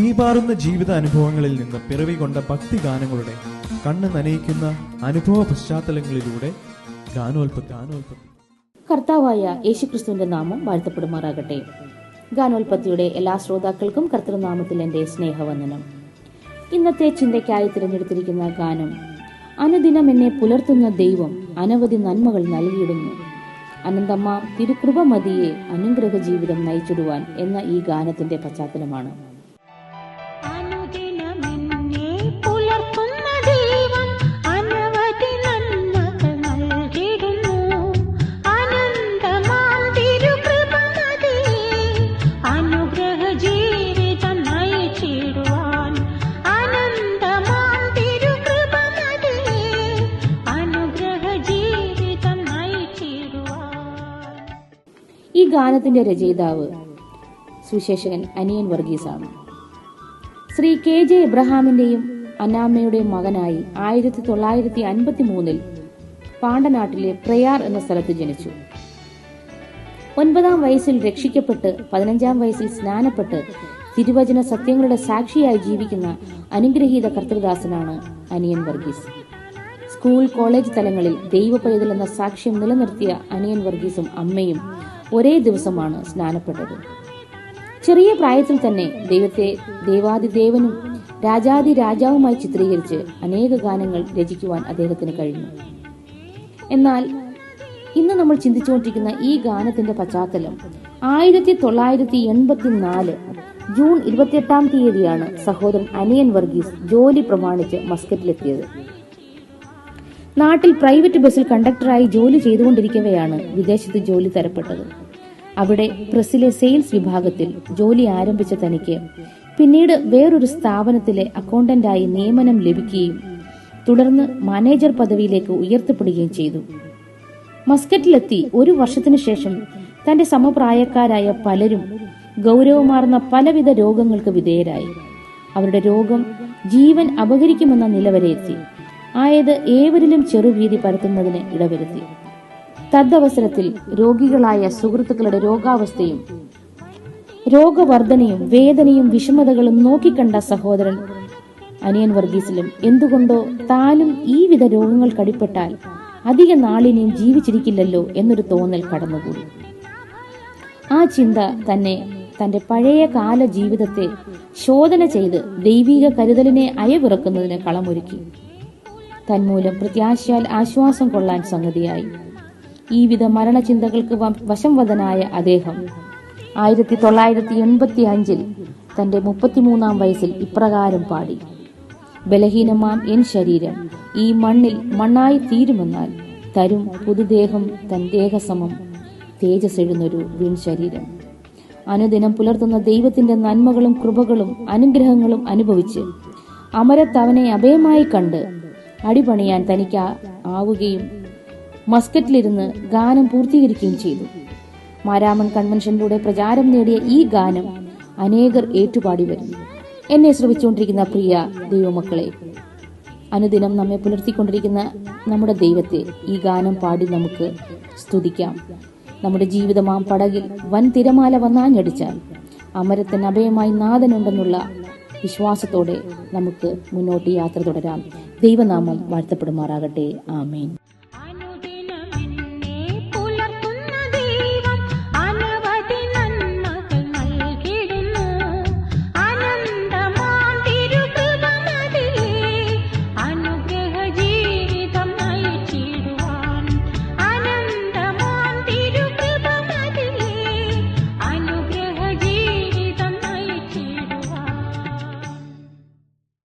തീപാറുന്ന ജീവിത അനുഭവങ്ങളിൽ നിന്ന് പിറവികൊണ്ട ഭക്തിഗാനങ്ങളുടെ കണ്ണ് നനയിക്കുന്ന അനുഭവ പശ്ചാത്തലങ്ങളിലൂടെ ഗാനോൽപ്പത്തി. കർത്താവായ യേശുക്രിസ്തുവിന്റെ നാമം വാഴ്ത്തപ്പെടുമാറാകട്ടെ. ഗാനോൽപ്പത്തിയുടെ എല്ലാ ശ്രോതാക്കൾക്കും കർത്തൃനാമത്തിൽ എൻ്റെ സ്നേഹവന്ദനം. ഇന്നത്തെ ചിന്തയ്ക്കായി തിരഞ്ഞെടുത്തിരിക്കുന്ന ഗാനം അനുദിനം എന്നെ പുലർത്തുന്ന ദൈവം അനവധി നന്മകൾ നൽകിയിടുന്നു, അനന്തമാം തിരുകൃപ മതിയെ അനുഗ്രഹ ജീവിതം നയിച്ചിടുവാൻ എന്ന ഈ ഗാനത്തിന്റെ പശ്ചാത്തലമാണ്. ഈ ഗാനത്തിന്റെ രചയിതാവ് സുവിശേഷകൻ അനിയൻ വർഗീസ് ആണ്. ശ്രീ KJ എബ്രഹാമിന്റെയും അന്നാമ്മയുടെയും മകനായി 1953 പാണ്ടനാട്ടിലെ പ്രയാർ എന്ന സ്ഥലത്ത് ജനിച്ചു. 9-ാം വയസ്സിൽ രക്ഷിക്കപ്പെട്ട് 15-ാം വയസ്സിൽ സ്നാനപ്പെട്ട് തിരുവചന സത്യങ്ങളുടെ സാക്ഷിയായി ജീവിക്കുന്ന അനുഗ്രഹീത കർത്തൃദാസനാണ് അനിയൻ വർഗീസ്. സ്കൂൾ കോളേജ് തലങ്ങളിൽ ദൈവ പൈതൽ എന്ന സാക്ഷ്യം നിലനിർത്തിയ അനിയൻ വർഗീസും അമ്മയും ഒരേ ദിവസമാണ് സ്നാനപ്പെട്ടത്. ചെറിയ പ്രായത്തിൽ തന്നെ ദൈവത്തെ ദേവാദിദേവനും രാജാതി രാജാവുമായി ചിത്രീകരിച്ച് അനേക ഗാനങ്ങൾ രചിക്കുവാൻ അദ്ദേഹത്തിന് കഴിഞ്ഞു. എന്നാൽ ഇന്ന് നമ്മൾ ചിന്തിച്ചുകൊണ്ടിരിക്കുന്ന ഈ ഗാനത്തിന്റെ പശ്ചാത്തലം 1984 ജൂൺ 28-ാം തീയതിയാണ് സഹോദരൻ അനിയൻ വർഗീസ് ജോലി പ്രമാണിച്ച് മസ്കറ്റിലെത്തിയത്. നാട്ടിൽ പ്രൈവറ്റ് ബസ്സിൽ കണ്ടക്ടറായി ജോലി ചെയ്തുകൊണ്ടിരിക്കവെയാണ് വിദേശത്ത് ജോലി തരപ്പെട്ടത്. അവിടെ പ്രസ്സിലെ സെയിൽസ് വിഭാഗത്തിൽ ജോലി ആരംഭിച്ച തനിക്ക് പിന്നീട് വേറൊരു സ്ഥാപനത്തിലെ അക്കൗണ്ടന്റായി നിയമനം ലഭിക്കുകയും തുടർന്ന് മാനേജർ പദവിയിലേക്ക് ഉയർത്തപ്പെടുകയും ചെയ്തു. മസ്കറ്റിലെത്തി 1 വർഷത്തിനു ശേഷം തന്റെ സമപ്രായക്കാരായ പലരും ഗൗരവമാർന്ന പലവിധ രോഗങ്ങൾക്ക് വിധേയരായി. അവരുടെ രോഗം ജീവൻ അപഹരിക്കുമെന്ന നിലവരെ എത്തി. ആയത് ഏവരിലും ചെറുഭീതി പരത്തുന്നതിന് ഇടവരുത്തി. തദ്വസരത്തിൽ രോഗികളായ സുഹൃത്തുക്കളുടെ രോഗാവസ്ഥയും രോഗവർദ്ധനയും വേദനയും വിഷമതകളും നോക്കിക്കണ്ട സഹോദരൻ അനിയൻ വർഗീസിലും എന്തുകൊണ്ടോ താനും ഈ വിധ രോഗങ്ങൾ കടിപ്പെട്ടാൽ അധിക നാളിനെയും ജീവിച്ചിരിക്കില്ലല്ലോ എന്നൊരു തോന്നൽ കടന്നുകൂടി. ആ ചിന്ത തന്നെ തന്റെ പഴയ കാല ജീവിതത്തെ ശോധന ചെയ്ത് ദൈവിക കരുതലിനെ അയവിറക്കുന്നതിന് കളമൊരുക്കി. തന്മൂലം പ്രത്യാശയാൽ ആശ്വാസം കൊള്ളാൻ സംഗതിയായി. ഈ വിധ മരണചിന്തകൾക്ക് വശംവദനായ അദ്ദേഹം 1985 തന്റെ 33-ാം വയസ്സിൽ ഇപ്രകാരം പാടി: ബലഹീനമാം എൻ ശരീരം ഈ മണ്ണിൽ മണ്ണായി തീരുമെന്നാൽ തരും പുതുദേഹം തൻ ദേഹസമം തേജസ്സെഴുന്നൊരു വീൺ ശരീരം. അനുദിനം പുലർത്തുന്ന ദൈവത്തിന്റെ നന്മകളും കൃപകളും അനുഗ്രഹങ്ങളും അനുഭവിച്ച് അമരത്ത് അവനെ അഭയമായി കണ്ട് അടിപണിയാൻ തനിക്ക് ആവുകയും മസ്കറ്റിലിരുന്ന് ഗാനം പൂർത്തീകരിക്കുകയും ചെയ്തു. മാരാമൺ കൺവെൻഷനിലൂടെ പ്രചാരം നേടിയ ഈ ഗാനം അനേകർ ഏറ്റുപാടി വരുന്നു. എന്നെ ശ്രമിച്ചുകൊണ്ടിരിക്കുന്ന പ്രിയ ദൈവമക്കളെ, അനുദിനം നമ്മെ പുലർത്തിക്കൊണ്ടിരിക്കുന്ന നമ്മുടെ ദൈവത്തെ ഈ ഗാനം പാടി നമുക്ക് സ്തുതിക്കാം. നമ്മുടെ ജീവിതമാം പടകിൽ വൻ തിരമാല വന്നാഞ്ഞടിച്ചാൽ അമരത്തിന് അഭയമായി നാഥനുണ്ടെന്നുള്ള വിശ്വാസത്തോടെ നമുക്ക് മുന്നോട്ട് യാത്ര തുടരാം. ദൈവനാമം വാഴ്ത്തപ്പെടുമാറാകട്ടെ. ആമേൻ.